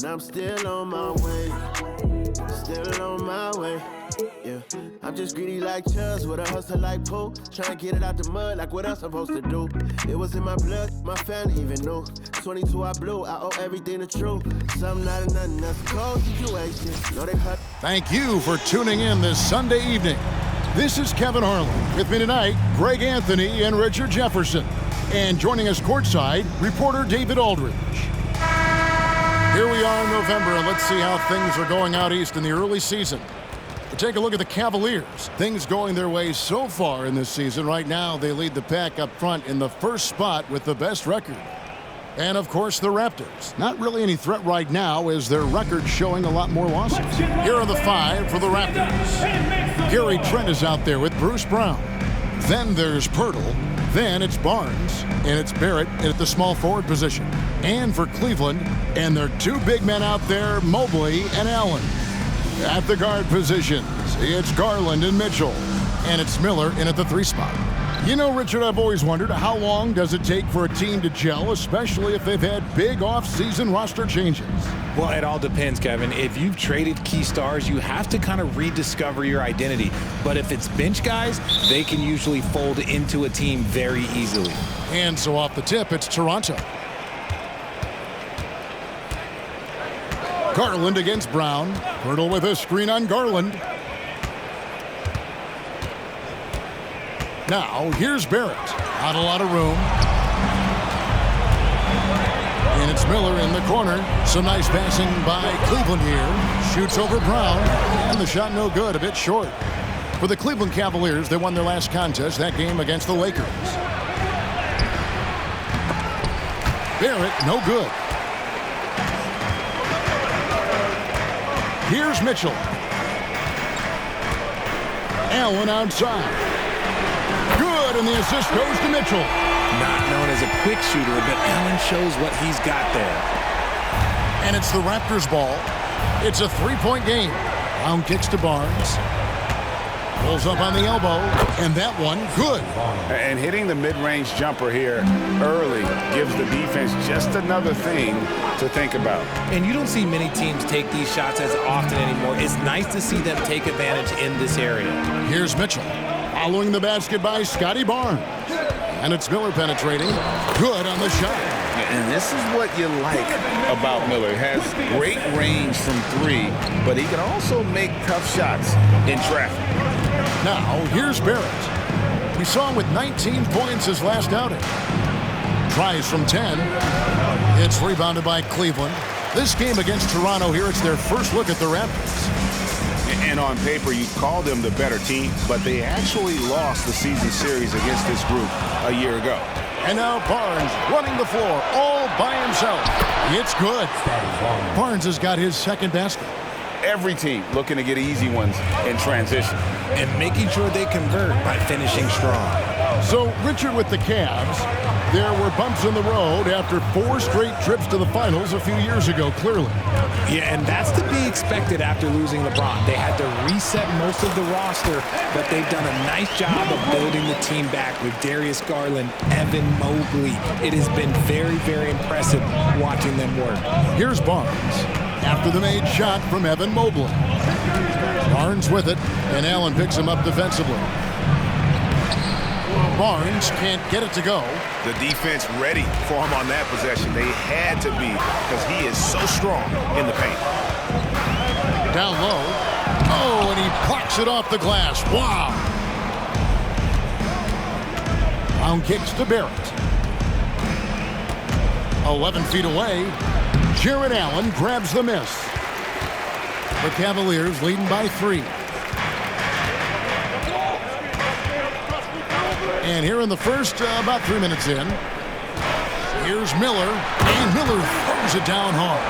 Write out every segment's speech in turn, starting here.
I'm still on my way. Still on my way. Yeah, I'm just greedy like Chuz with a hustle like Poe. Trying to get it out the mud like what else I'm supposed to do. It was in my blood, my family even knew. 22 I blew, I owe everything to true. Something not a nothing, that's a cold situation. No, they cut. Thank you for tuning in this Sunday evening. This is Kevin Harlan. With me tonight, Greg Anthony and Richard Jefferson. And joining us courtside, reporter David Aldridge. Here we are in November, and let's see how things are going out east in the early season. We'll take a look at the Cavaliers. Things going their way so far in this season. Right now, they lead the pack up front in the first spot with the best record. And, of course, the Raptors. Not really any threat right now as their record showing a lot more losses. Here are the five for the Raptors. Gary Trent is out there with Bruce Brown. Then there's Pirtle. Then it's Barnes. And it's Barrett at the small forward position. And for Cleveland, and their two big men out there, Mobley and Allen. At the guard positions, it's Garland and Mitchell. And it's Miller in at the 3 spot. You know, Richard, I've always wondered, how long does it take for a team to gel, especially if they've had big off-season roster changes? Well, it all depends, Kevin. If you've traded key stars, you have to kind of rediscover your identity. But if it's bench guys, they can usually fold into a team very easily. And so off the tip, it's Toronto. Garland against Brown. Pirtle with a screen on Garland. Now, here's Barrett. Not a lot of room. And it's Miller in the corner. Some nice passing by Cleveland here. Shoots over Brown. And the shot no good, a bit short. For the Cleveland Cavaliers, they won their last contest, that game against the Lakers. Barrett, no good. Here's Mitchell. Allen outside. Good, and the assist goes to Mitchell. Not known as a quick shooter, but Allen shows what he's got there. And it's the Raptors ball. It's a 3-point game. Brown kicks to Barnes. Pulls up on the elbow, and that one, good. And hitting the mid-range jumper here early gives the defense just another thing to think about. And you don't see many teams take these shots as often anymore. It's nice to see them take advantage in this area. Here's Mitchell. Following the basket by Scotty Barnes. And it's Miller penetrating. Good on the shot. And this is what you like about Miller. He has great range from 3, but he can also make tough shots in traffic. Now, here's Barrett. We saw him with 19 points his last outing. Tries from 10. It's rebounded by Cleveland. This game against Toronto here, it's their first look at the Raptors. And on paper, you call them the better team, but they actually lost the season series against this group a year ago. And now Barnes running the floor all by himself. It's good. Barnes has got his second basket. Every team looking to get easy ones in transition. And making sure they convert by finishing strong. So, Richard, with the Cavs, there were bumps in the road after 4 straight trips to the finals a few years ago, clearly. Yeah, and that's to be expected after losing LeBron. They had to reset most of the roster, but they've done a nice job of building the team back with Darius Garland, Evan Mobley. It has been very, very impressive watching them work. Here's Barnes after the made shot from Evan Mobley. Barnes with it, and Allen picks him up defensively. Barnes can't get it to go. The defense ready for him on that possession. They had to be because he is so strong in the paint. Down low. Oh, and he plucks it off the glass. Wow. Brown kicks to Barrett. 11 feet away. Jared Allen grabs the miss. The Cavaliers leading by 3. And here in the first, about 3 minutes in, here's Miller, and Miller throws it down hard.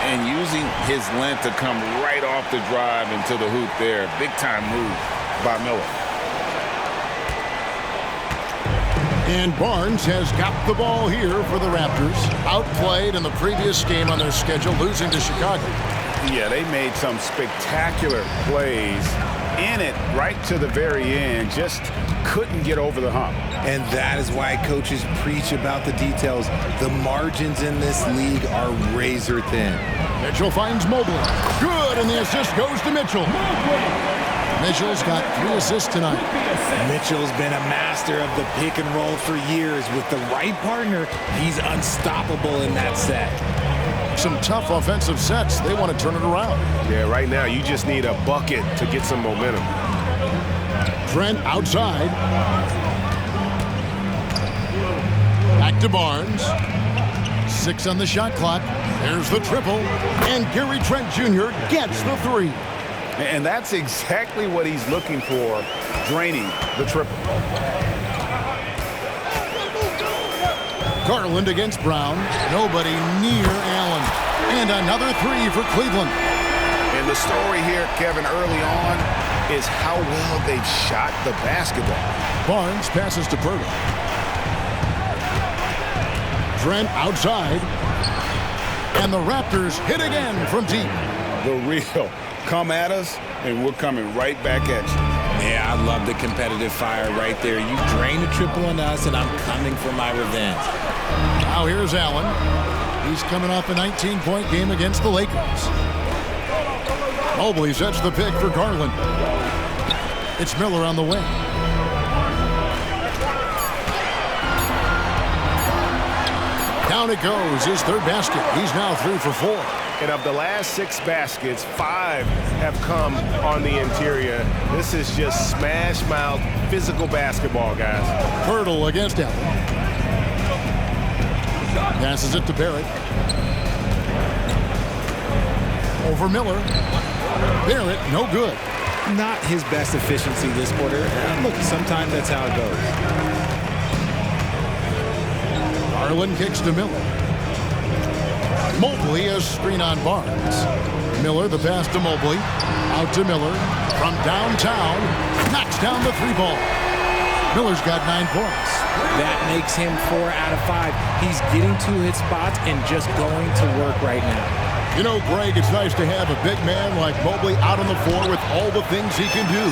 And using his length to come right off the drive into the hoop there. Big-time move by Miller. And Barnes has got the ball here for the Raptors. Outplayed in the previous game on their schedule, losing to Chicago. Yeah, they made some spectacular plays in it right to the very end, just couldn't get over the hump. And that is why coaches preach about the details. The margins in this league are razor thin. Mitchell finds Mobley. Good, and the assist goes to Mitchell. Mitchell's got 3 assists tonight. Mitchell's been a master of the pick and roll for years. With the right partner, he's unstoppable in that set. Some tough offensive sets. They want to turn it around. Yeah, right now you just need a bucket to get some momentum. Trent outside. Back to Barnes. 6 on the shot clock. There's the triple. And Gary Trent Jr. gets the 3. And that's exactly what he's looking for, draining the triple. Garland against Brown. Nobody near Allen. And another 3 for Cleveland. And the story here, Kevin, early on is how well they've shot the basketball. Barnes passes to Purtle. Trent outside. And the Raptors hit again from deep. The real come at us, and we're coming right back at you. Yeah, I love the competitive fire right there. You drain the triple on us, and I'm coming for my revenge. Now here's Allen. He's coming off a 19-point game against the Lakers. Mobley sets the pick for Garland. It's Miller on the wing. Down it goes, his 3rd basket. He's now 3 for 4. And of the last 6 baskets, 5 have come on the interior. This is just smash-mouth, physical basketball, guys. Hurdle against Allen. Passes it to Barrett. Over Miller. Barrett, no good. Not his best efficiency this quarter. Look, sometimes that's how it goes. Garland kicks to Miller. Mobley a screen on Barnes. Miller the pass to Mobley. Out to Miller. From downtown. Knocks down the 3 ball. Miller's got 9 points. That makes him 4 out of 5. He's getting to his spots and just going to work right now. You know, Greg, it's nice to have a big man like Mobley out on the floor with all the things he can do.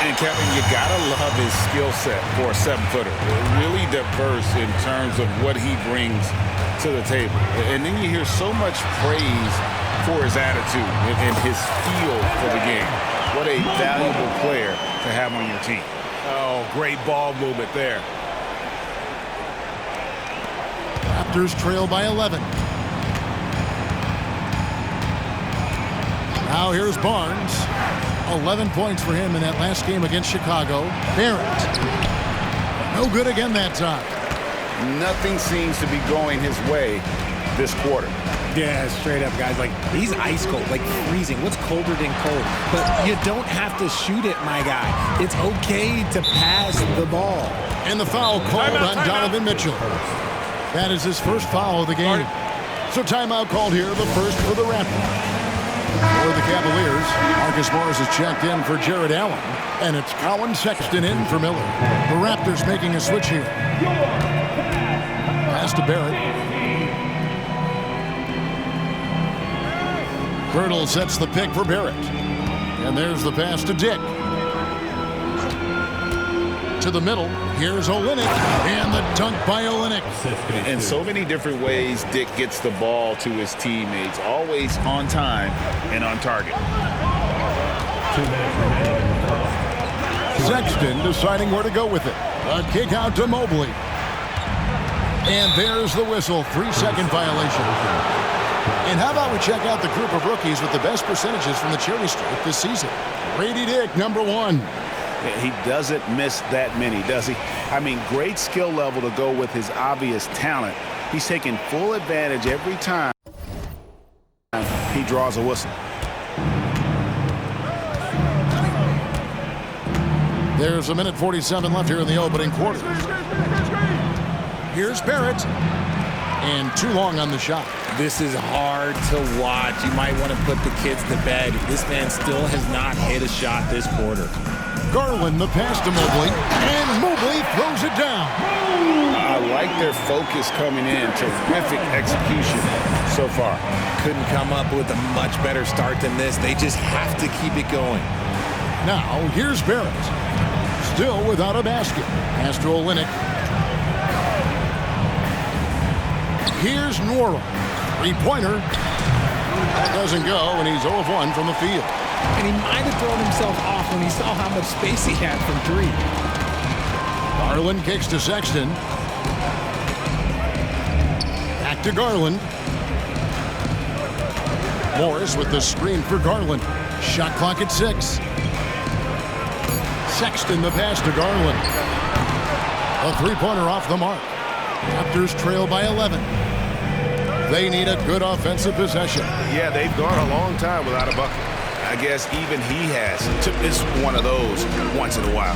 And Kevin, you gotta love his skill set for a 7-footer. Really diverse in terms of what he brings to the table. And then you hear so much praise for his attitude and his feel for the game. What a valuable player to have on your team. Oh, great ball movement there. Raptors trail by 11. Now here's Barnes. 11 points for him in that last game against Chicago. Barrett. No good again that time. Nothing seems to be going his way this quarter. Yeah, straight up, guys. Like, he's ice cold, like freezing. What's colder than cold? But you don't have to shoot it, my guy. It's okay to pass the ball. And the foul called on Donovan Mitchell. That is his first foul of the game. So timeout called here, the first for the Raptors. For the Cavaliers, Marcus Morris is checked in for Jared Allen. And it's Colin Sexton in for Miller. The Raptors making a switch here. Pass to Barrett. Hurdle sets the pick for Barrett. And there's the pass to Dick. To the middle. Here's Olynyk. And the dunk by Olynyk. In so many different ways, Dick gets the ball to his teammates. Always on time and on target. Sexton deciding where to go with it. A kick out to Mobley. And there's the whistle. 3-second violation. And how about we check out the group of rookies with the best percentages from the charity stripe this season? Grady Dick, number 1. He doesn't miss that many, does he? I mean, great skill level to go with his obvious talent. He's taking full advantage every time he draws a whistle. There's a minute 47 left here in the opening quarter. Here's Barrett. And too long on the shot. This is hard to watch. You might want to put the kids to bed. This man still has not hit a shot this quarter. Garland the pass to Mobley. And Mobley throws it down. I like their focus coming in. Terrific execution so far. Couldn't come up with a much better start than this. They just have to keep it going. Now, here's Barrett. Still without a basket. Pass to Olynyk. Here's Nora. Three-pointer. That doesn't go, and he's 0 of 1 from the field. And he might have thrown himself off when he saw how much space he had from three. Garland kicks to Sexton. Back to Garland. Morris with the screen for Garland. Shot clock at 6. Sexton the pass to Garland. A three-pointer off the mark. Raptors trail by 11. They need a good offensive possession. Yeah, they've gone a long time without a bucket. I guess even he has to miss one of those once in a while.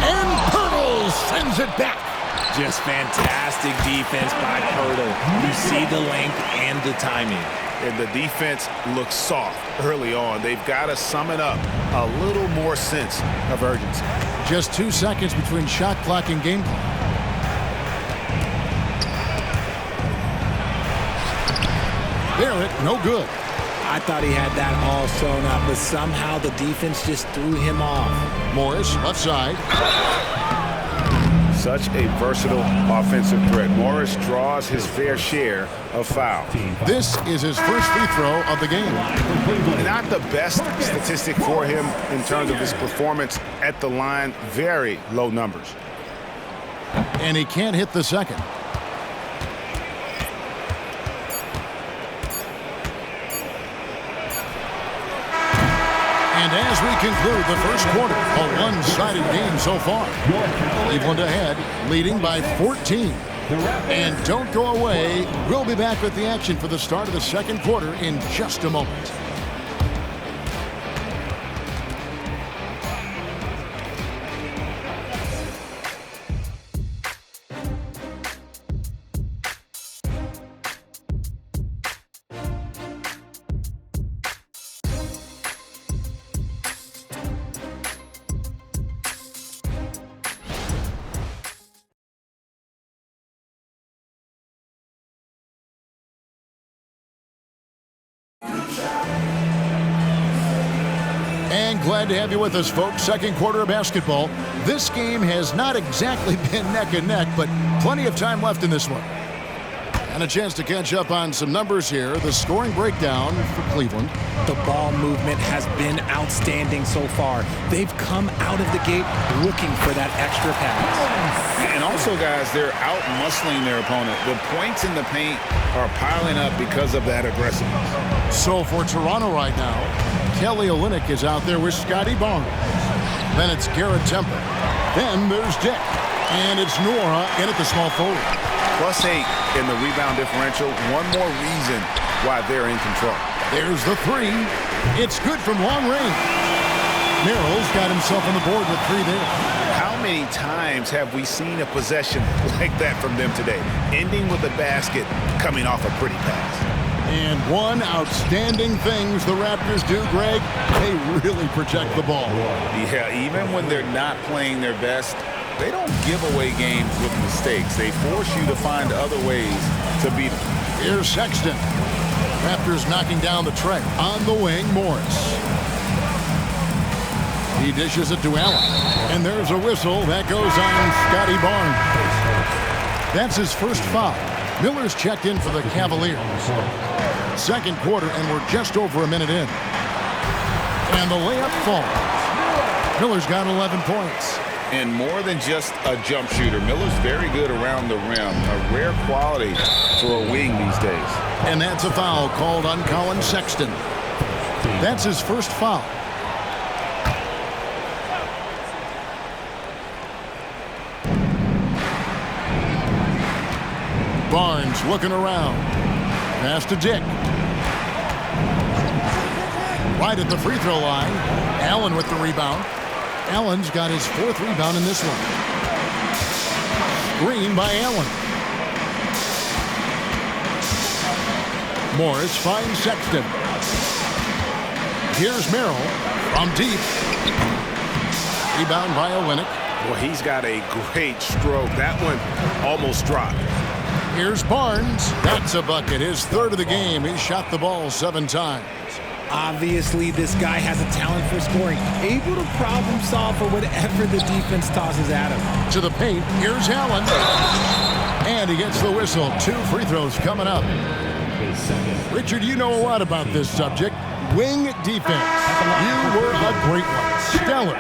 And Pirtle sends it back. Just fantastic defense by Pirtle. You see the length and the timing. And the defense looks soft early on. They've got to sum it up a little more sense of urgency. Just 2 seconds between shot clock and game clock. Barrett, no good. I thought he had that all sewn up, but somehow the defense just threw him off. Morris, left side. Such a versatile offensive threat. Morris draws his fair share of fouls. This is his first free throw of the game. Not the best statistic for him in terms of his performance at the line. Very low numbers. And he can't hit the second. And as we conclude the first quarter, a one-sided game so far. Cleveland ahead, leading by 14. And don't go away. We'll be back with the action for the start of the second quarter in just a moment. And glad to have you with us, folks. Second quarter of basketball. This game has not exactly been neck and neck, but plenty of time left in this one. And a chance to catch up on some numbers here. The scoring breakdown for Cleveland. The ball movement has been outstanding so far. They've come out of the gate looking for that extra pass. And also, guys, they're out-muscling their opponent. The points in the paint are piling up because of that aggressiveness. So for Toronto right now, Kelly Olynyk is out there with Scotty Barnes. Then it's Garrett Temple. Then there's Dick. And it's Nora in at the small forward. +8 in the rebound differential. One more reason why they're in control. There's the three. It's good from long range. Merrill's got himself on the board with 3 there. How many times have we seen a possession like that from them today? Ending with a basket, coming off a pretty pass. And one outstanding things the Raptors do, Greg, they really protect the ball. Yeah, even when they're not playing their best, they don't give away games with mistakes. They force you to find other ways to beat them. Here's Sexton. Raptors knocking down the tray. On the wing, Morris. He dishes it to Allen. And there's a whistle. That goes on Scotty Barnes. That's his first foul. Miller's checked in for the Cavaliers. Second quarter, and we're just over a minute in. And the layup falls. Miller's got 11 points. And more than just a jump shooter, Miller's very good around the rim. A rare quality for a wing these days. And that's a foul called on Colin Sexton. That's his first foul. Barnes looking around. Pass to Dick. Right at the free throw line. Allen with the rebound. Allen's got his 4th rebound in this one. Screen by Allen. Morris finds Sexton. Here's Merrill from deep. Rebound by Olynyk. Well, he's got a great stroke. That one almost dropped. Here's Barnes. That's a bucket. His 3rd of the game. He shot the ball 7 times. Obviously, this guy has a talent for scoring, able to problem solve for whatever the defense tosses at him. To the paint, here's Allen. And he gets the whistle. 2 free throws coming up. Richard, you know a lot about this subject. Wing defense. You were a great one. Stellar.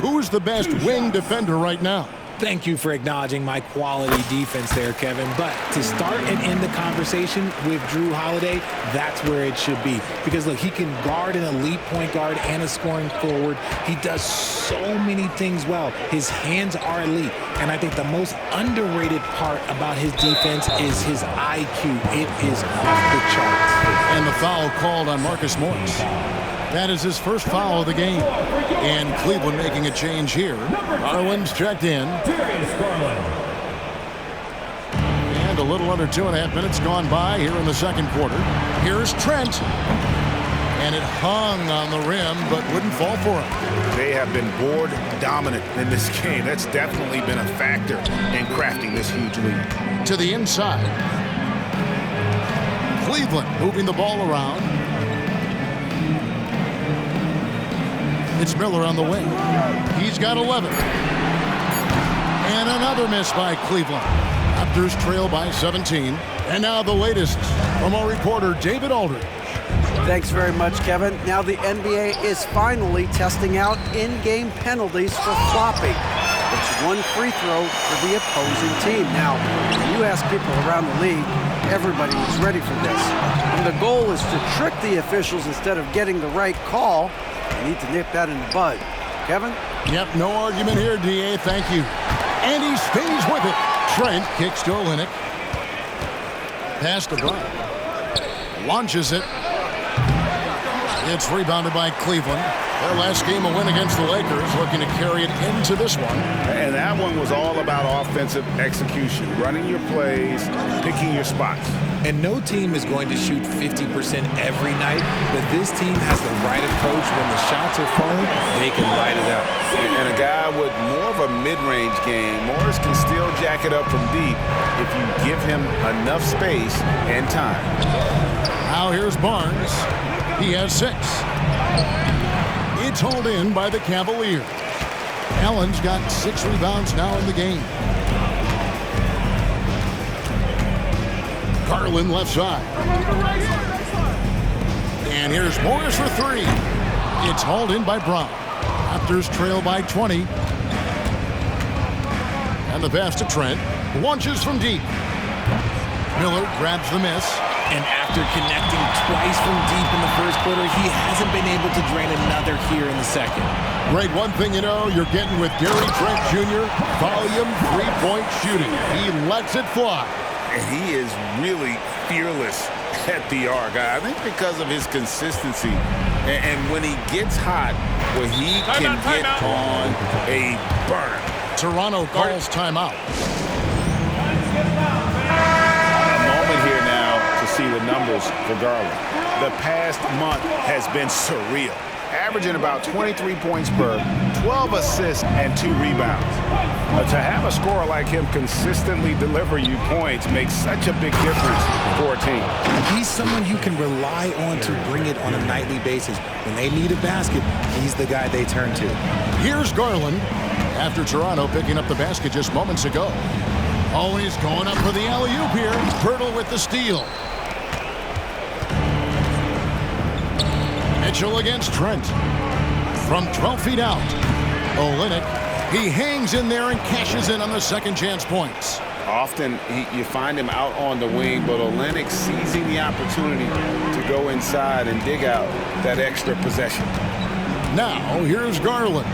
Who's the best wing defender right now? Thank you for acknowledging my quality defense there, Kevin. But to start and end the conversation with Drew Holiday, that's where it should be. Because, look, he can guard an elite point guard and a scoring forward. He does so many things well. His hands are elite. And I think the most underrated part about his defense is his IQ. It is off the charts. And the foul called on Marcus Morris. That is his first foul of the game. And Cleveland making a change here. Garland's checked in. And a little under 2.5 minutes gone by here in the second quarter. Here's Trent. And it hung on the rim, but wouldn't fall for him. They have been board dominant in this game. That's definitely been a factor in crafting this huge lead. To the inside. Cleveland moving the ball around. It's Miller on the wing. He's got 11. And another miss by Cleveland. Raptors trail by 17. And now the latest from our reporter, David Aldridge. Thanks very much, Kevin. Now the NBA is finally testing out in-game penalties for flopping. It's 1 free throw for the opposing team. Now, when you ask people around the league, everybody is ready for this. And the goal is to trick the officials instead of getting the right call. You need to nip that in the bud. Kevin? Yep, no argument here, DA. Thank you. And he stays with it. Trent kicks to Olynyk. Pass to Bryant. Launches it. It's rebounded by Cleveland. Their last game, a win against the Lakers, looking to carry it into this one. And that one was all about offensive execution, running your plays, picking your spots. And no team is going to shoot 50% every night, but this team has the right approach. When the shots are falling, they can light it up. And a guy with more of a mid-range game, Morris can still jack it up from deep if you give him enough space and time. Now here's Barnes. He has 6. It's hauled in by the Cavaliers. Allen's got 6 rebounds now in the game. Garland left side. And here's Morris for 3. It's hauled in by Brown. Raptors trail by 20. And the pass to Trent. Launches from deep. Miller grabs the miss. And after connecting twice from deep in the first quarter, he hasn't been able to drain another here in the second. Great. One thing you know, you're getting with Gary Trent Jr., volume 3-point shooting. He lets it fly. And he is really fearless at the arc. I think because of his consistency. And when he gets hot, well, he can get on a burn. Toronto calls timeout. See the numbers for Garland. The past month has been surreal, averaging about 23 points per, 12 assists, and 2 rebounds. To have a scorer like him consistently deliver you points makes such a big difference for a team. He's someone you can rely on to bring it on a nightly basis. When they need a basket, he's the guy they turn to. Here's Garland after Toronto picking up the basket just moments ago. Oh, he's going up for the alley-oop here. Pirtle with the steal. Mitchell against Trent. From 12 feet out. Olynyk. He hangs in there and cashes in on the second chance points. Often you find him out on the wing, but Olynyk seizing the opportunity to go inside and dig out that extra possession. Now, here's Garland.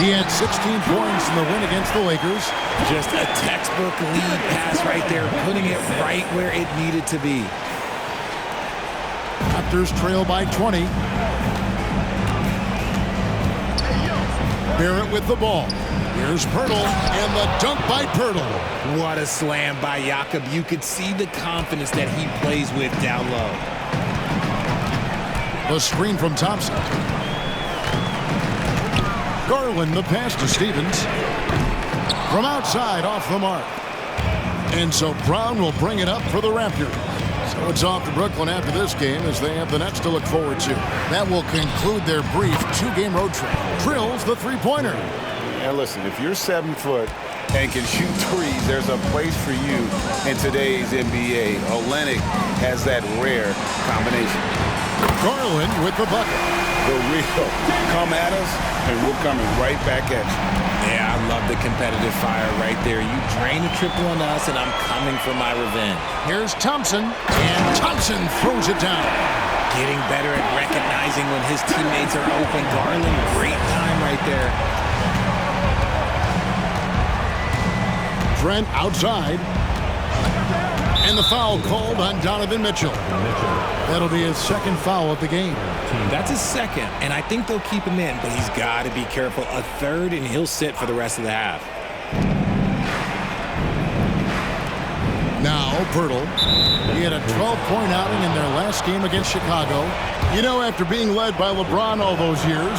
He had 16 points in the win against the Lakers. Just a textbook lead pass right there, putting it right where it needed to be. Raptors trail by 20. Barrett with the ball. Here's Pirtle, and the dunk by Pirtle. What a slam by Jakob. You could see the confidence that he plays with down low. The screen from Thompson. Garland, the pass to Stevens. From outside, off the mark. And so Brown will bring it up for the Raptors. So it's off to Brooklyn after this game as they have the Nets to look forward to. That will conclude their brief 2-game road trip. Drills the three-pointer. And listen, if you're 7 foot and can shoot threes, there's a place for you in today's NBA. Olenek has that rare combination. Garland with the bucket. The real. Come at us, and we're coming right back at you. Yeah, I love the competitive fire right there. You drain a triple on us, and I'm coming for my revenge. Here's Thompson, and Thompson throws it down. Getting better at recognizing when his teammates are open. Garland, great time right there. Trent outside. And the foul called on Donovan Mitchell. That'll be his second foul of the game. That's his second, and I think they'll keep him in, but he's got to be careful. A third, and he'll sit for the rest of the half. Now, Pirtle. He had a 12-point outing in their last game against Chicago. You know, after being led by LeBron all those years,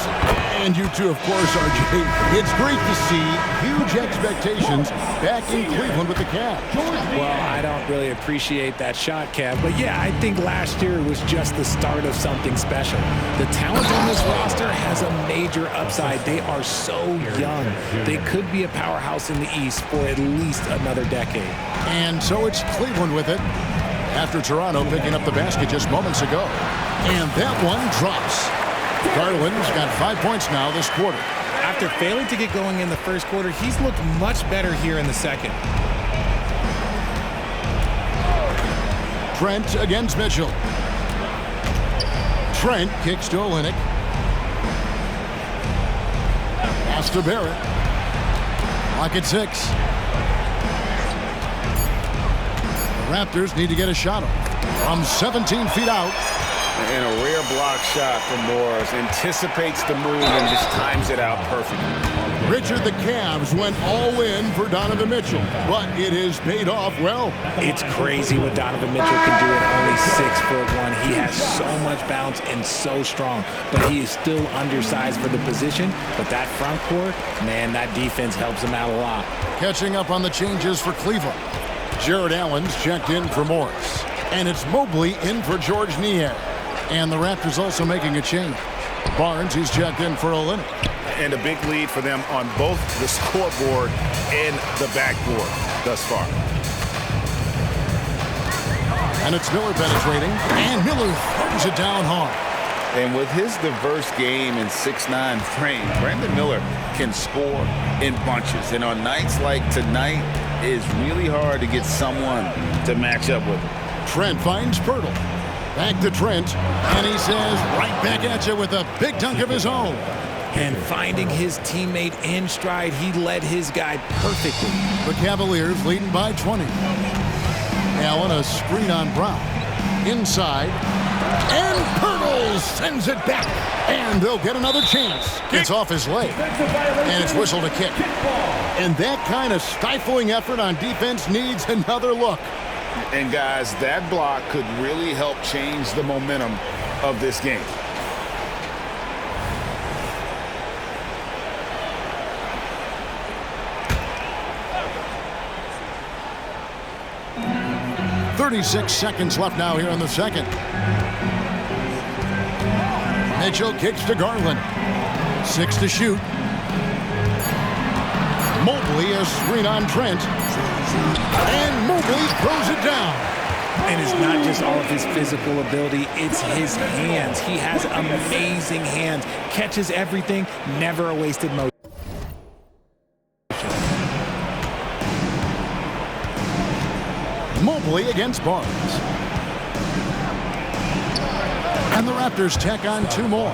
and you too, of course, RJ, it's great to see huge expectations back in Cleveland with the Cavs. Well, I don't really appreciate that shot, Kev, but yeah, I think last year was just the start of something special. The talent on this roster has a major upside. They are so young. They could be a powerhouse in the East for at least another decade. And so it's Cleveland with it after Toronto picking up the basket just moments ago. And that one drops. Garland's got 5 points now this quarter. After failing to get going in the first quarter, he's looked much better here in the second. Trent against Mitchell. Trent kicks to Olenek. Pass to Barrett. Clock at 6. The Raptors need to get a shot off from 17 feet out. And a rare block shot from Morris. Anticipates the move and just times it out perfectly. Richard, the Cavs went all in for Donovan Mitchell, but it has paid off well. It's crazy what Donovan Mitchell can do at only 6'1". He has so much bounce and so strong, but he is still undersized for the position. But that front court, man, that defense helps him out a lot. Catching up on the changes for Cleveland. Jared Allen's checked in for Morris, and it's Mobley in for George Niang. And the Raptors also making a change. Barnes, he's checked in for Olenek. And a big lead for them on both the scoreboard and the backboard thus far. And it's Miller penetrating, and Miller throws it down hard. And with his diverse game and 6'9" frame, Brandon Miller can score in bunches. And on nights like tonight, it's really hard to get someone to match up with him. Trent finds Pirtle. Back to Trent, and he says right back at you with a big dunk of his own. And finding his teammate in stride, he led his guy perfectly. The Cavaliers leading by 20. Allen, a screen on Brown. Inside, and Pirtle sends it back. And they'll get another chance. It's off his leg, and it's whistled a kick. And that kind of stifling effort on defense needs another look. And guys, that block could really help change the momentum of this game. .36 seconds left now here in the second. Mitchell kicks to Garland. 6 to shoot. Mobley, a screen on Trent. And Mobley throws it down. And it's not just all of his physical ability, it's his hands. He has amazing hands. Catches everything, never a wasted motion. Mobley against Barnes. And the Raptors tack on 2 more.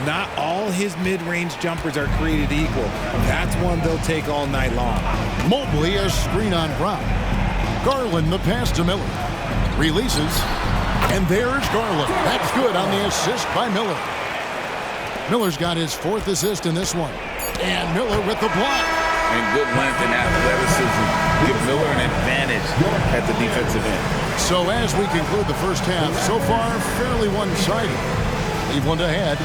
Not all his mid-range jumpers are created equal. That's one they'll take all night long. Mobley, a screen on Brown. Garland, the pass to Miller. Releases. And there's Garland. That's good on the assist by Miller. Miller's got his 4th assist in this one. And Miller with the block. And good length and athleticism give Miller an advantage at the defensive end. So as we conclude the first half, so far fairly one-sided. Cleveland ahead.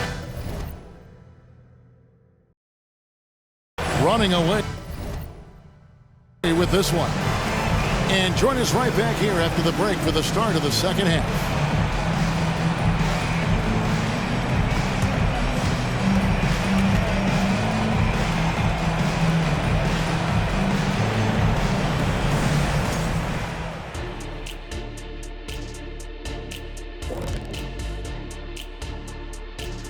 Running away with this one. And join us right back here after the break for the start of the second half.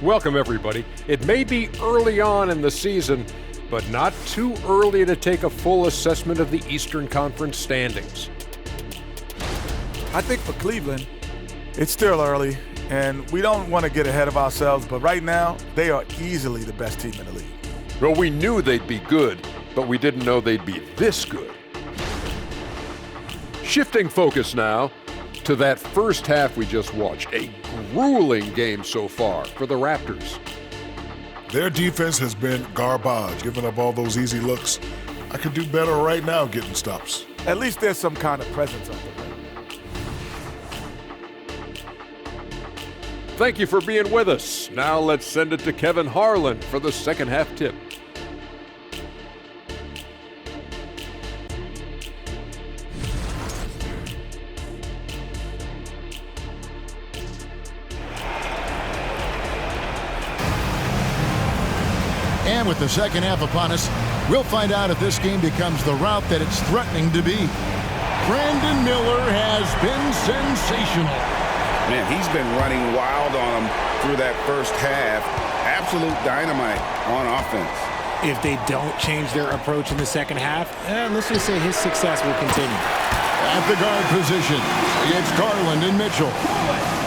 Welcome, everybody. It may be early on in the season, but not too early to take a full assessment of the Eastern Conference standings. I think for Cleveland, it's still early, and we don't want to get ahead of ourselves, but right now, they are easily the best team in the league. Well, we knew they'd be good, but we didn't know they'd be this good. Shifting focus now to that first half we just watched. A grueling game so far for the Raptors. Their defense has been garbage, giving up all those easy looks. I could do better right now getting stops. At least there's some kind of presence on the rim. Thank you for being with us. Now let's send it to Kevin Harlan for the second half tip. And with the second half upon us, we'll find out if this game becomes the route that it's threatening to be. Brandon Miller has been sensational. Man, he's been running wild on them through that first half. Absolute dynamite on offense. If they don't change their approach in the second half, let's just say his success will continue. At the guard position, it's Garland and Mitchell.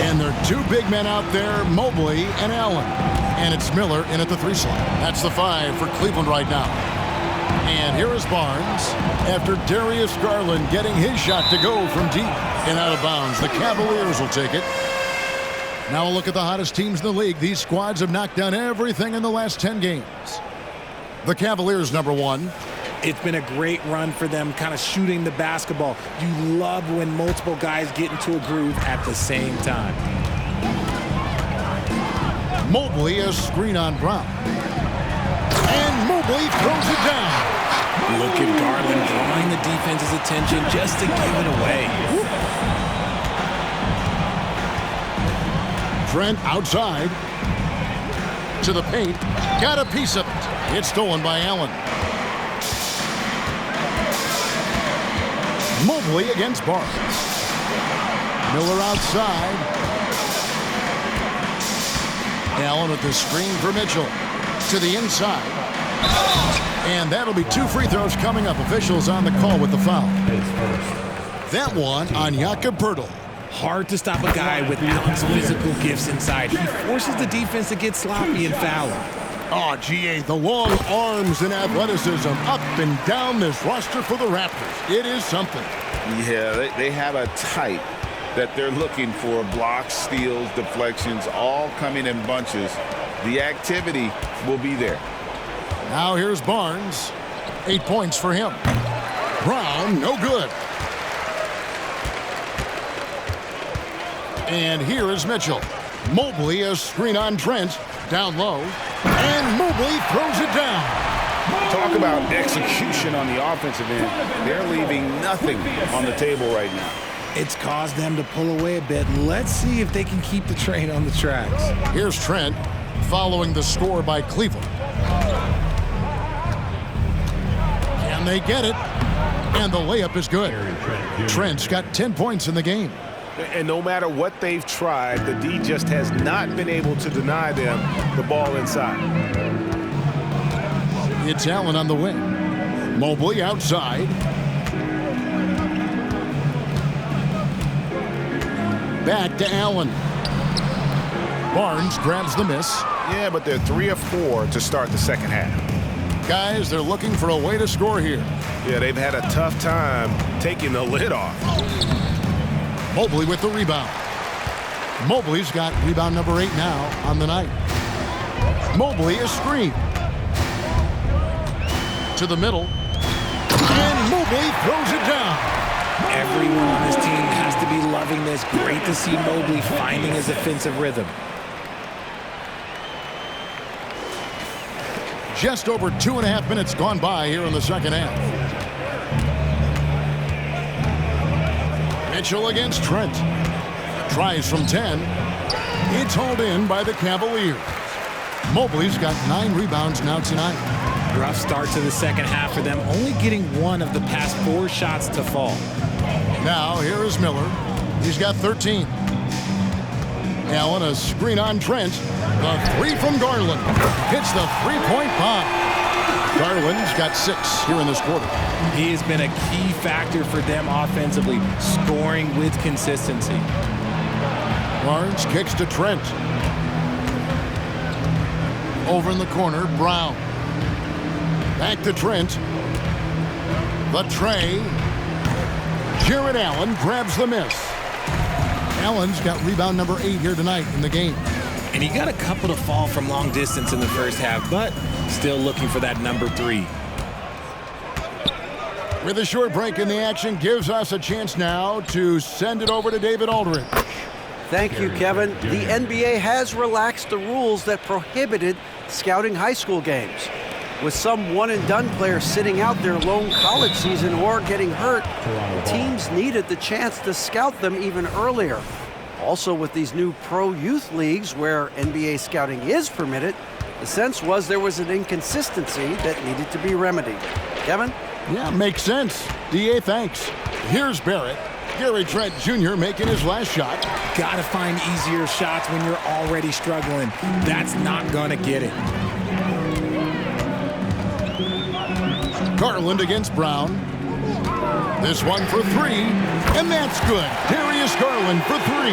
And there are two big men out there, Mobley and Allen. And it's Miller in at the 3 slot. That's the 5 for Cleveland right now. And here is Barnes after Darius Garland getting his shot to go from deep and out of bounds. The Cavaliers will take it. Now a look at the hottest teams in the league. These squads have knocked down everything in the last 10 games. The Cavaliers, number 1. It's been a great run for them, kind of shooting the basketball. You love when multiple guys get into a groove at the same time. Mobley a screen on Brown. And Mobley throws it down. Look at Garland drawing the defense's attention just to give it away. Trent outside. To the paint. Got a piece of it. It's stolen by Allen. Mobley against Barnes. Miller outside. Allen with the screen for Mitchell. To the inside. And that'll be 2 free throws coming up. Officials on the call with the foul. That one on Jakob Poeltl. Hard to stop a guy with Allen's physical gifts inside. He forces the defense to get sloppy and foul him. Oh, GA, the long arms and athleticism up and down this roster for the Raptors. It is something. Yeah, they have a type that they're looking for. Blocks, steals, deflections, all coming in bunches. The activity will be there. Now here's Barnes. 8 points for him. Brown, no good. And here is Mitchell. Mobley a screen on Trent. Down low. And Mobley throws it down. Talk about execution on the offensive end. They're leaving nothing on the table right now. It's caused them to pull away a bit. Let's see if they can keep the train on the tracks. Here's Trent following the score by Cleveland. Can they get it? And the layup is good. Trent's got 10 points in the game. And no matter what they've tried, the D just has not been able to deny them the ball inside. It's Allen on the wing. Mobley outside. Back to Allen. Barnes grabs the miss. Yeah, but they're 3 of 4 to start the second half. Guys, they're looking for a way to score here. Yeah, they've had a tough time taking the lid off. Mobley with the rebound. Mobley's got rebound number 8 now on the night. Mobley a screen. To the middle. And Mobley throws it down. Everyone on this team has to be loving this. Great to see Mobley finding his offensive rhythm. Just over 2.5 minutes gone by here in the second half. Mitchell against Trent. Tries from 10. It's hauled in by the Cavaliers. Mobley's got 9 rebounds now tonight. Rough start to the second half for them, only getting 1 of the past 4 shots to fall. Now here is Miller. He's got 13. Allen, a screen on Trent. The 3 from Garland. Hits the 3-point bomb. Garland's got 6 here in this quarter. He has been a key factor for them offensively, scoring with consistency. Barnes kicks to Trent. Over in the corner, Brown. Back to Trent. The tray. Jared Allen grabs the miss. Allen's got rebound number 8 here tonight in the game. And he got a couple to fall from long distance in the first half, but still looking for that number 3. With a short break in the action, gives us a chance now to send it over to David Aldridge. Thank you, Kevin. The NBA has relaxed the rules that prohibited scouting high school games. With some one-and-done players sitting out their lone college season or getting hurt, teams needed the chance to scout them even earlier. Also, with these new pro youth leagues where NBA scouting is permitted, the sense was there was an inconsistency that needed to be remedied. Kevin? Yeah, makes sense. DA, thanks. Here's Barrett. Gary Trent Jr. making his last shot. Gotta find easier shots when you're already struggling. That's not gonna get it. Garland against Brown. This one for 3, and that's good. Darius Garland for 3.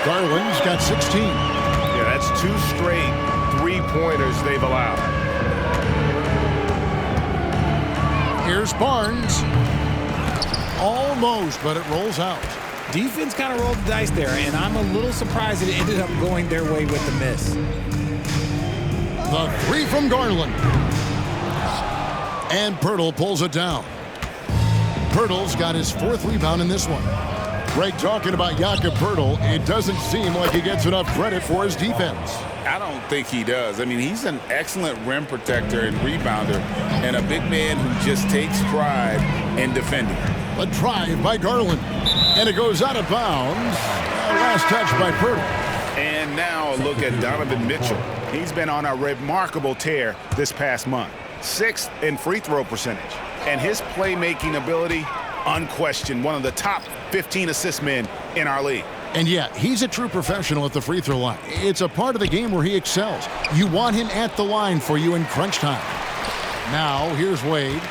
Garland's got 16. Yeah, that's 2 straight 3-pointers they've allowed. Here's Barnes. Almost, but it rolls out. Defense kind of rolled the dice there, and I'm a little surprised it ended up going their way with the miss. The 3 from Garland. And Pirtle pulls it down. Pirtle's got his 4th rebound in this one. Greg, talking about Jakob Pirtle, it doesn't seem like he gets enough credit for his defense. I don't think he does. I mean, he's an excellent rim protector and rebounder, and a big man who just takes pride in defending. A drive by Garland, and it goes out of bounds. Last touch by Pirtle. And now a look at Donovan Mitchell. He's been on a remarkable tear this past month. 6th in free throw percentage. And his playmaking ability, unquestioned, one of the top 15 assist men in our league. And yeah, he's a true professional at the free throw line. It's a part of the game where he excels. You want him at the line for you in crunch time. Now, here's Wade.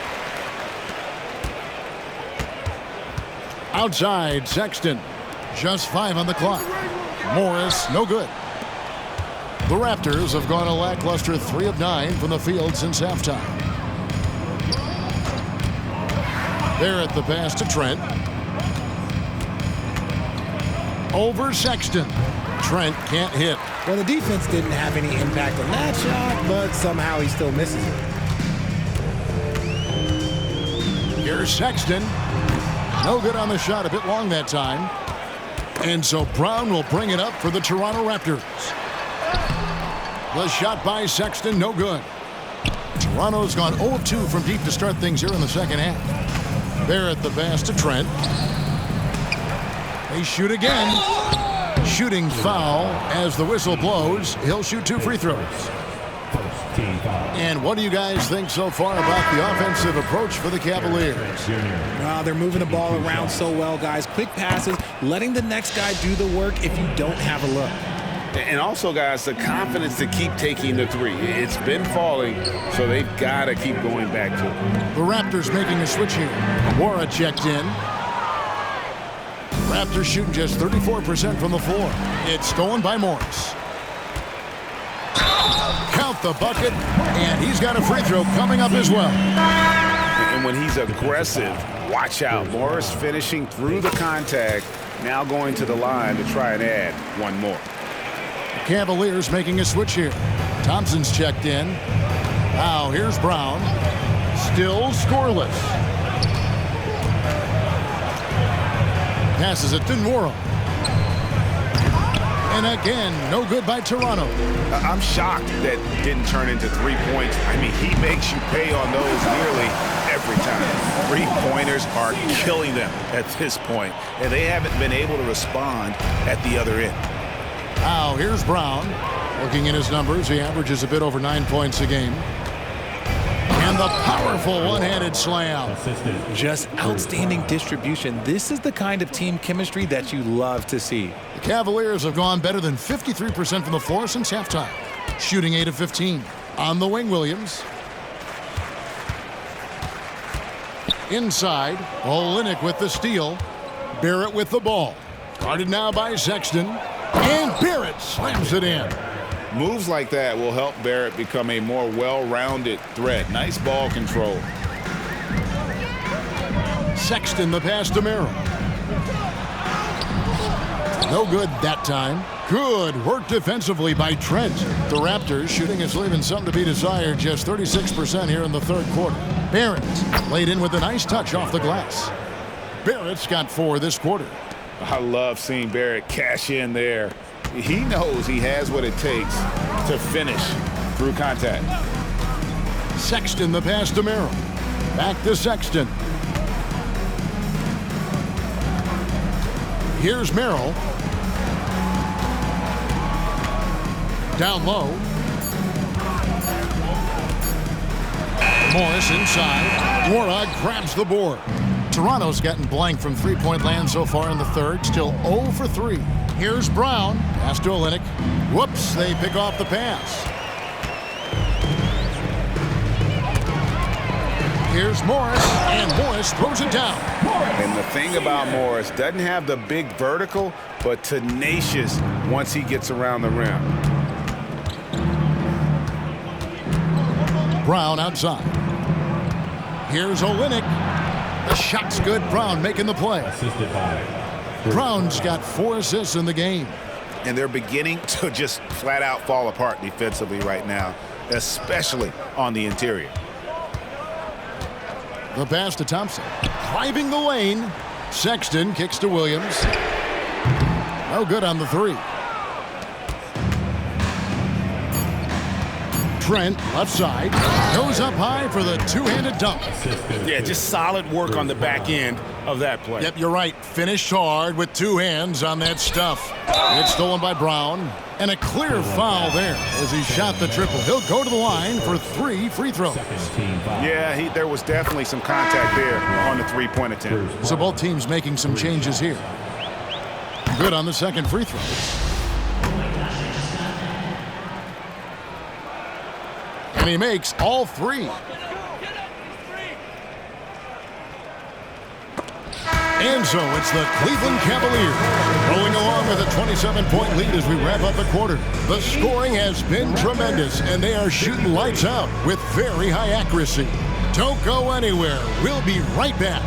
Outside, Sexton. Just 5 on the clock. Morris, no good. The Raptors have gone a lackluster 3 of 9 from the field since halftime. Barrett the pass to Trent. Over Sexton. Trent can't hit. Well, the defense didn't have any impact on that shot, but somehow he still misses it. Here's Sexton. No good on the shot, a bit long that time. And so Brown will bring it up for the Toronto Raptors. The shot by Sexton, no good. Toronto's gone 0 of 2 from deep to start things here in the second half. Barrett the pass to Trent. They shoot again. Shooting foul as the whistle blows. He'll shoot 2 free throws. And what do you guys think so far about the offensive approach for the Cavaliers? Well, they're moving the ball around so well, guys. Quick passes, letting the next guy do the work if you don't have a look. And also, guys, the confidence to keep taking the 3. It's been falling, so they've got to keep going back to it. The Raptors making a switch here. Wara checked in. Raptors shooting just 34% from the floor. It's stolen by Morris. Count the bucket, and he's got a free throw coming up as well. And when he's aggressive, watch out. Morris finishing through the contact, now going to the line to try and add one more. Cavaliers making a switch here. Thompson's checked in. Now here's Brown. Still scoreless. Passes it to Nwora. And again, no good by Toronto. I'm shocked that didn't turn into 3 points. I mean, he makes you pay on those nearly every time. 3-pointers are killing them at this point, and they haven't been able to respond at the other end. Now, here's Brown. Looking at his numbers, he averages a bit over 9 points a game. And the powerful one-handed slam. Just outstanding distribution. This is the kind of team chemistry that you love to see. The Cavaliers have gone better than 53% from the floor since halftime, shooting 8 of 15. On the wing, Williams. Inside, Olynyk with the steal. Barrett with the ball. Guarded now by Sexton. And Barrett slams it in. Moves like that will help Barrett become a more well-rounded threat. Nice ball control. Sexton the pass to Merrill. No good that time. Good work defensively by Trent. The Raptors shooting is leaving something to be desired. Just 36% here in the third quarter. Barrett laid in with a nice touch off the glass. Barrett's got 4 this quarter. I love seeing Barrett cash in there. He knows he has what it takes to finish through contact. Sexton the pass to Merrill. Back to Sexton. Here's Merrill. Down low. Morris inside. Warnock grabs the board. Toronto's gotten blank from three-point land so far in the third. Still 0 for 3. Here's Brown. Pass to Olynyk. Whoops, they pick off the pass. Here's Morris, and Morris throws it down. And the thing about Morris, doesn't have the big vertical, but tenacious once he gets around the rim. Brown outside. Here's Olynyk. The shot's good. Brown making the play. Brown's got 4 assists in the game. And they're beginning to just flat out fall apart defensively right now, especially on the interior. The pass to Thompson. Driving the lane. Sexton kicks to Williams. No good on the 3. Trent, left side, goes up high for the two-handed dunk. Yeah, just solid work on the back end of that play. Yep, you're right. Finished hard with 2 hands on that stuff. It's stolen by Brown, and a clear foul there as he shot the triple. He'll go to the line for 3 free throws. Yeah, there was definitely some contact there on the three-point attempt. So both teams making some changes here. Good on the second free throw. And he makes all 3. And so it's the Cleveland Cavaliers rolling along with a 27-point lead as we wrap up the quarter. The scoring has been tremendous, and they are shooting lights out with very high accuracy. Don't go anywhere. We'll be right back.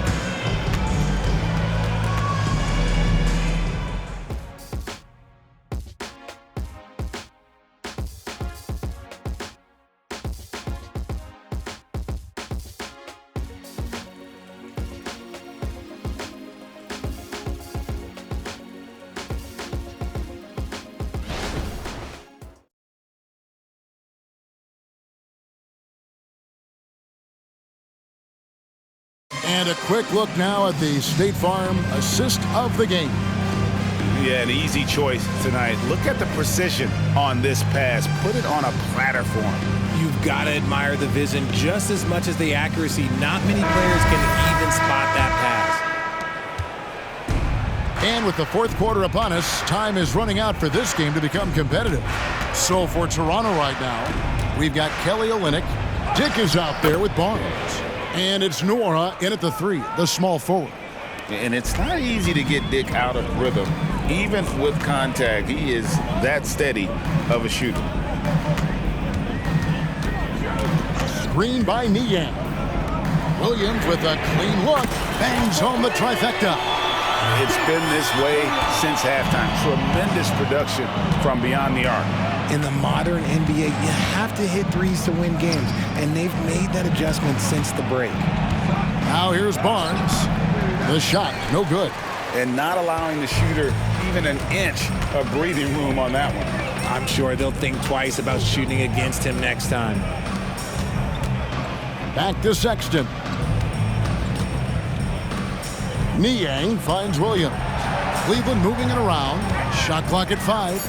And a quick look now at the State Farm assist of the game. Yeah, an easy choice tonight. Look at the precision on this pass. Put it on a platter for him. You've got to admire the vision just as much as the accuracy. Not many players can even spot that pass. And with the fourth quarter upon us, time is running out for this game to become competitive. So for Toronto right now, we've got Kelly Olynyk. Dick is out there with Barnes. And it's Nora in at the 3, the small forward. And it's not easy to get Dick out of rhythm. Even with contact, he is that steady of a shooter. Screen by Niang. Williams with a clean look. Bangs home the trifecta. It's been this way since halftime. Tremendous production from beyond the arc. In the modern NBA, you have to hit threes to win games, and they've made that adjustment since the break. Now here's Barnes. The shot, no good. and not allowing the shooter even an inch of breathing room on that one. I'm sure they'll think twice about shooting against him next time. Back to Sexton. Niang finds Williams. Cleveland moving it around. Shot clock at 5.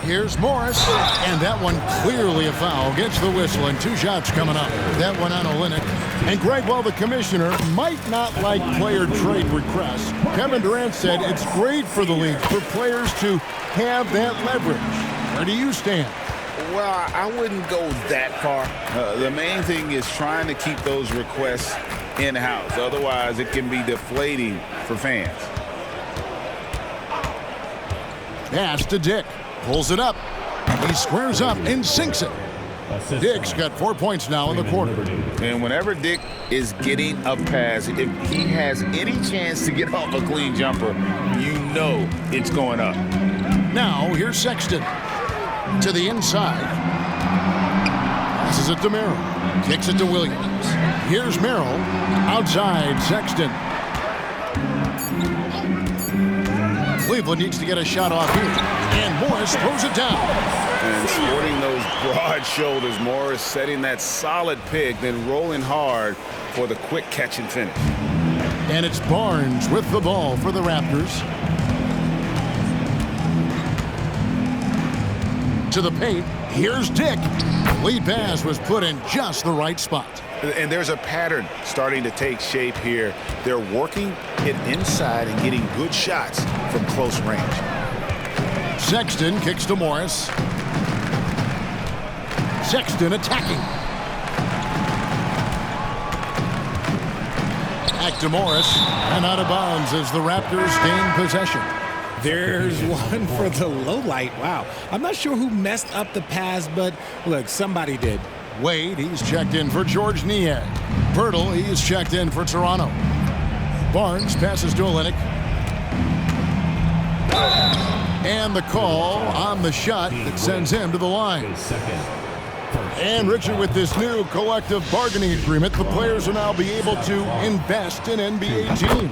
Here's Morris, and that one clearly a foul. Gets the whistle, and 2 shots coming up. That one on Olynyk. And Greg, while the commissioner might not like player trade requests, Kevin Durant said it's great for the league for players to have that leverage. Where do you stand? Well, I wouldn't go that far. The main thing is trying to keep those requests in-house. Otherwise, it can be deflating for fans. Pass to Dick. Pulls it up. He squares up and sinks it. Dick's got 4 points now in the quarter. And whenever Dick is getting a pass, if he has any chance to get off a clean jumper, you know it's going up. Now, here's Sexton. To the inside. Passes it to Merrill. Kicks it to Williams. Here's Merrill. Outside Sexton. Cleveland needs to get a shot off here. And Morris throws it down. And sporting those broad shoulders, Morris setting that solid pick, then rolling hard for the quick catch and finish. And it's Barnes with the ball for the Raptors. To the paint. Here's Dick. The lead pass was put in just the right spot. And there's a pattern starting to take shape here. They're working it inside and getting good shots from close range. Sexton kicks to Morris. Sexton attacking. Back to Morris. And out of bounds as the Raptors gain possession. There's one for the low light. Wow. I'm not sure who messed up the pass, but look, somebody did. Wade, he's checked in for George Niang. Bertle, he's checked in for Toronto. Barnes passes to Olynyk. And the call on the shot that sends him to the line. And Richard, with this new collective bargaining agreement, the players will now be able to invest in NBA teams.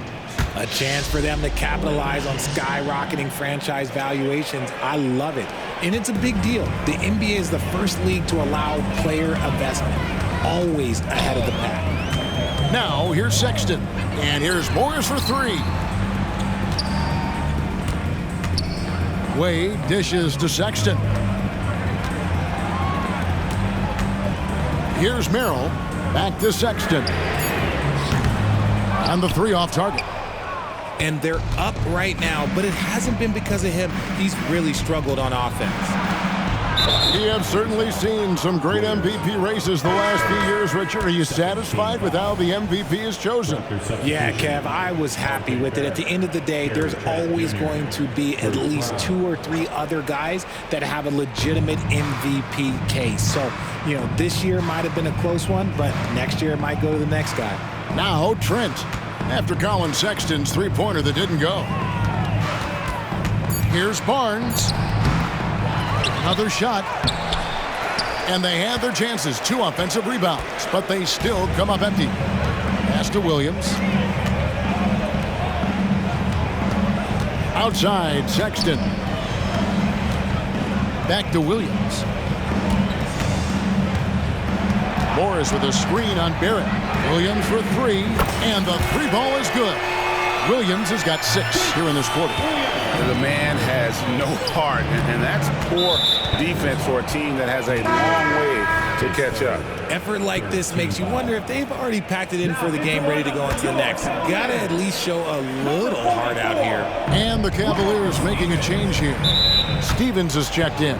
A chance for them to capitalize on skyrocketing franchise valuations. I love it. And it's a big deal. The NBA is the first league to allow player investment. Always ahead of the pack. Now, here's Sexton. And here's Morris for 3. Wade dishes to Sexton. Here's Merrill. Back to Sexton. And the 3 off target. And they're up right now, but it hasn't been because of him. He's really struggled on offense. We have certainly seen some great MVP races the last few years, Richard. Are you satisfied with how the MVP is chosen? Yeah, Kev, I was happy with it. At the end of the day, there's always going to be at least 2 or 3 other guys that have a legitimate MVP case. So, you know, this year might have been a close one, but next year it might go to the next guy. Now, Trent. After Colin Sexton's 3-pointer that didn't go. Here's Barnes. Another shot. And they had their chances. 2 offensive rebounds, but they still come up empty. Pass to Williams. Outside, Sexton. Back to Williams. Morris with a screen on Barrett. Williams for 3, and the 3 ball is good. Williams has got 6 here in this quarter. The man has no heart, and that's poor defense for a team that has a long way to catch up. Effort like this makes you wonder if they've already packed it in for the game, ready to go into the next. Gotta at least show a little heart out here. And the Cavaliers making a change here. Stevens is checked in.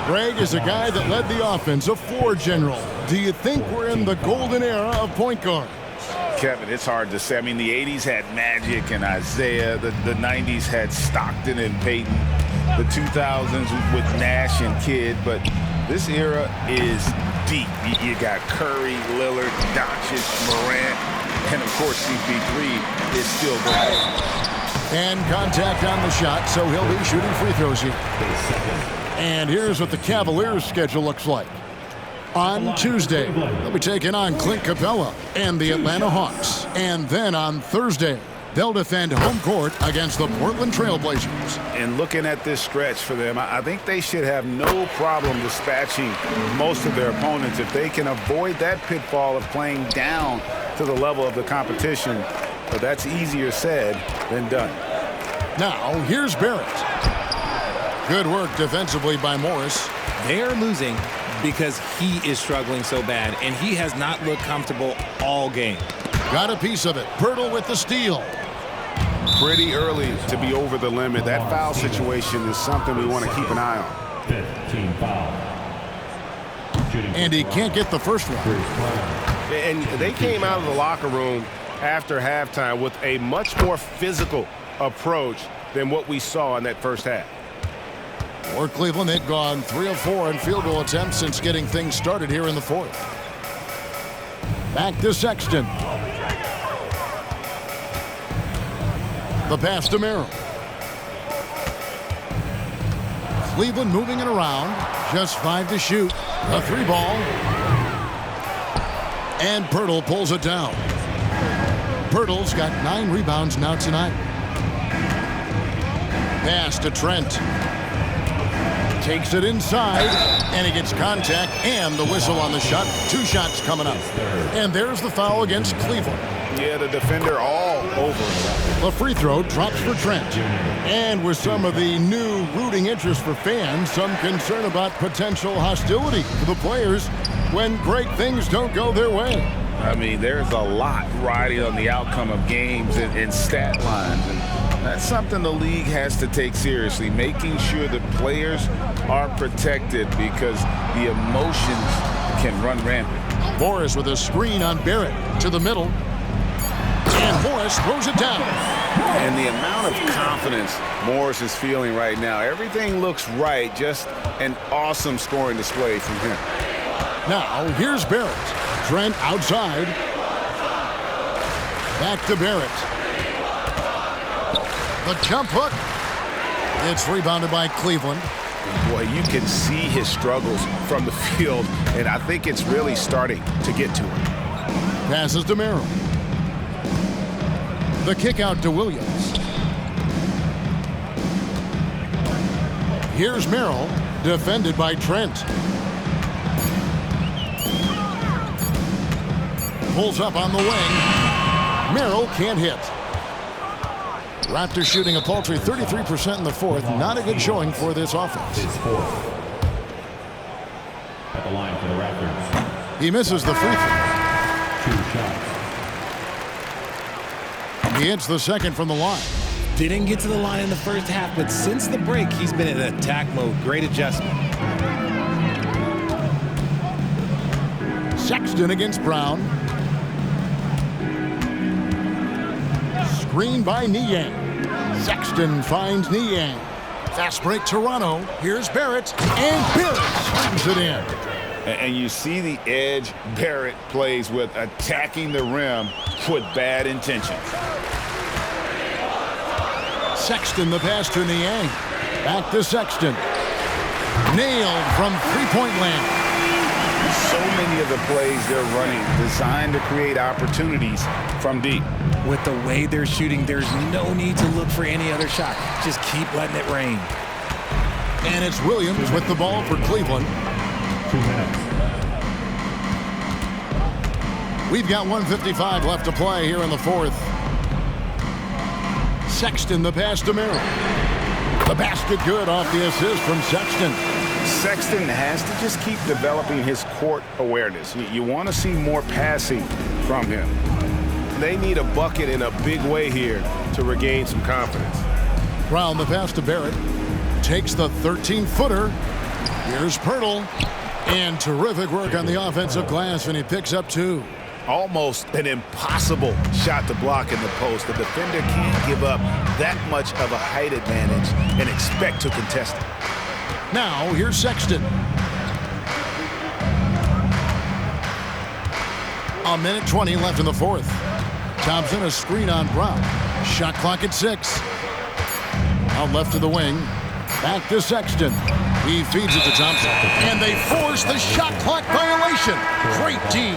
Greg is a guy that led the offense, a floor general. Do you think we're in the golden era of point guards? Kevin, it's hard to say. I mean, the 80s had Magic and Isaiah. The 90s had Stockton and Peyton. The 2000s with Nash and Kidd. But this era is deep. You got Curry, Lillard, Doncic, Morant, and, of course, CP3 is still going. And contact on the shot, so he'll be shooting free throws here. And here's what the Cavaliers' schedule looks like. On Tuesday, they'll be taking on Clint Capella and the Atlanta Hawks. And then on Thursday, They'll defend home court against the Portland Trail Blazers. And looking at this stretch for them, I think they should have no problem dispatching most of their opponents if they can avoid that pitfall of playing down to the level of the competition. But that's easier said than done. Now, here's Barrett. Good work defensively by Morris. They're losing because he is struggling so bad, and he has not looked comfortable all game. Got a piece of it. Pirtle with the steal. Pretty early to be over the limit. That foul situation is something we want to keep an eye on. 15 foul. And he can't get the first one. And they came out of the locker room after halftime with a much more physical approach than what we saw in that first half. For Cleveland, they've gone 3 of 4 in field goal attempts since getting things started here in the fourth. Back to Sexton. The pass to Merrill. Cleveland moving it around. Just 5 to shoot. A 3 ball. And Pirtle pulls it down. Pirtle's got 9 rebounds now tonight. Pass to Trent. Takes it inside, and he gets contact and the whistle on the shot. 2 shots coming up. And there's the foul against Cleveland. Yeah, the defender all over him. The free throw drops for Trent. And with some of the new rooting interest for fans, some concern about potential hostility to the players when great things don't go their way. I mean, there's a lot riding on the outcome of games and stat lines. And that's something the league has to take seriously, making sure the players are protected because the emotions can run rampant. Morris with a screen on Barrett to the middle. And Morris throws it down. And the amount of confidence Morris is feeling right now, everything looks right. Just an awesome scoring display from him. Now, here's Barrett. Trent outside. Back to Barrett. The jump hook. It's rebounded by Cleveland. Boy, you can see his struggles from the field, and I think it's really starting to get to him. Passes to Merrill. The kick out to Williams. Here's Merrill, defended by Trent. Pulls up on the wing. Merrill can't hit. Raptors shooting a paltry 33% in the fourth. Not a good showing for this offense. His fourth. At the line for the Raptors. He misses the free throw. 2 shots. He hits the second from the line. Didn't get to the line in the first half, but since the break, he's been in attack mode. Great adjustment. Sexton against Brown. Screen by Niang. Sexton finds Niang. Fast break Toronto. Here's Barrett. And Barrett swings it in. And you see the edge Barrett plays with, attacking the rim with bad intentions. Sexton, the pass to Niang. Back to Sexton. Nailed from three-point land. So many of the plays they're running designed to create opportunities from deep. With the way they're shooting, there's no need to look for any other shot. Just keep letting it rain. And it's Williams with the ball for Cleveland. 2 minutes. We've got 1:55 left to play here in the fourth. Sexton, the pass to Merrill. The basket good off the assist from Sexton. Sexton has to just keep developing his court awareness. You want to see more passing from him. They need a bucket in a big way here to regain some confidence. Brown, the pass to Barrett. Takes the 13-footer. Here's Pirtle. And terrific work on the offensive glass, and he picks up 2. Almost an impossible shot to block in the post. The defender can't give up that much of a height advantage and expect to contest it. Now, here's Sexton. A minute 20 left in the fourth. Thompson, a screen on Brown. Shot clock at 6. Out left to the wing. Back to Sexton. He feeds it to Thompson. And they force the shot clock violation. Great D.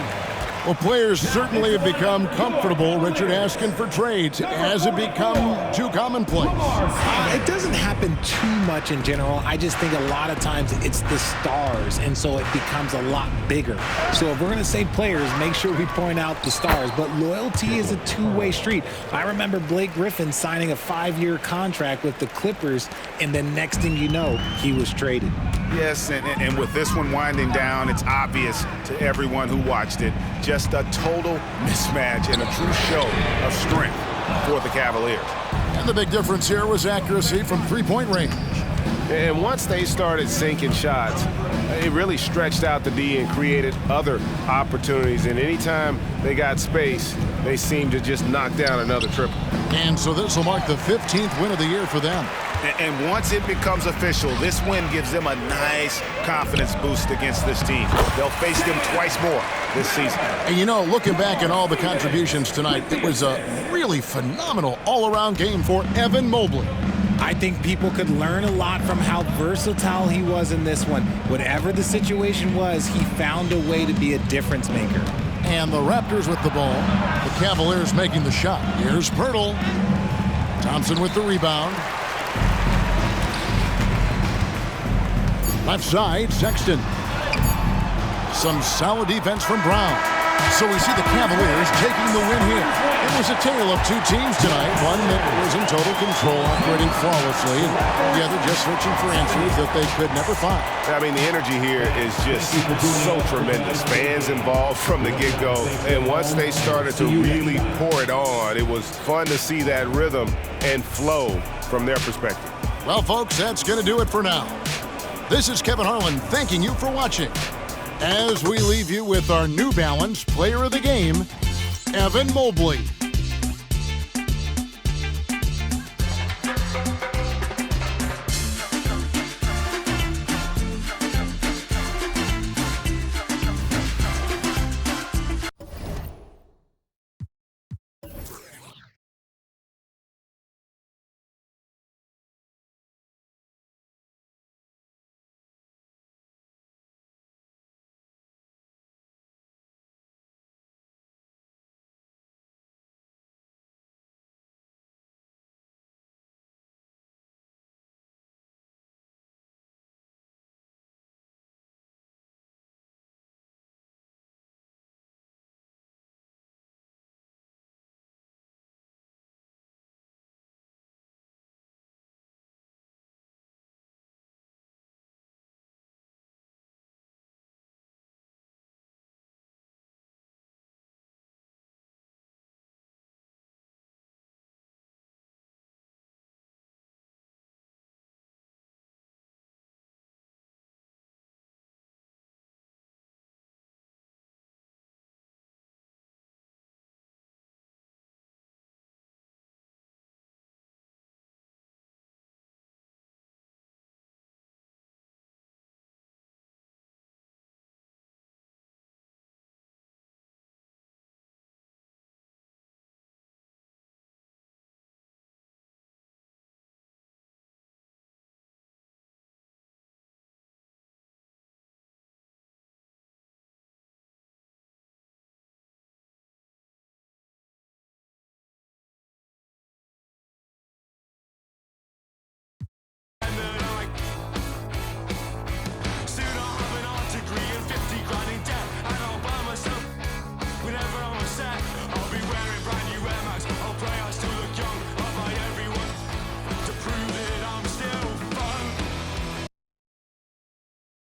Well, players certainly have become comfortable, Richard, asking for trades. Has it become too commonplace? It doesn't happen too much in general. I just think a lot of times it's the stars, and so it becomes a lot bigger. So if we're going to say players, make sure we point out the stars. But loyalty is a two-way street. I remember Blake Griffin signing a 5-year contract with the Clippers, and the next thing you know, he was traded. Yes, and with this one winding down, it's obvious to everyone who watched it, just a total mismatch and a true show of strength for the Cavaliers. And the big difference here was accuracy from three-point range. And once they started sinking shots, it really stretched out the D and created other opportunities. And anytime they got space, they seemed to just knock down another triple. And so this will mark the 15th win of the year for them. And once it becomes official, this win gives them a nice confidence boost against this team. They'll face them twice more this season. And you know, looking back at all the contributions tonight, it was a really phenomenal all-around game for Evan Mobley. I think people could learn a lot from how versatile he was in this one. Whatever the situation was, he found a way to be a difference maker. And the Raptors with the ball. The Cavaliers making the shot. Here's Pirtle. Thompson with the rebound. Left side, Sexton. Some solid defense from Brown. So we see the Cavaliers taking the win here. It was a tale of two teams tonight. One that was in total control, operating flawlessly, and the other just searching for answers that they could never find. I mean, the energy here is just so tremendous. Fans involved from the get-go. And once they started to really pour it on, it was fun to see that rhythm and flow from their perspective. Well, folks, that's going to do it for now. This is Kevin Harlan thanking you for watching. As we leave you with our New Balance Player of the Game, Evan Mobley.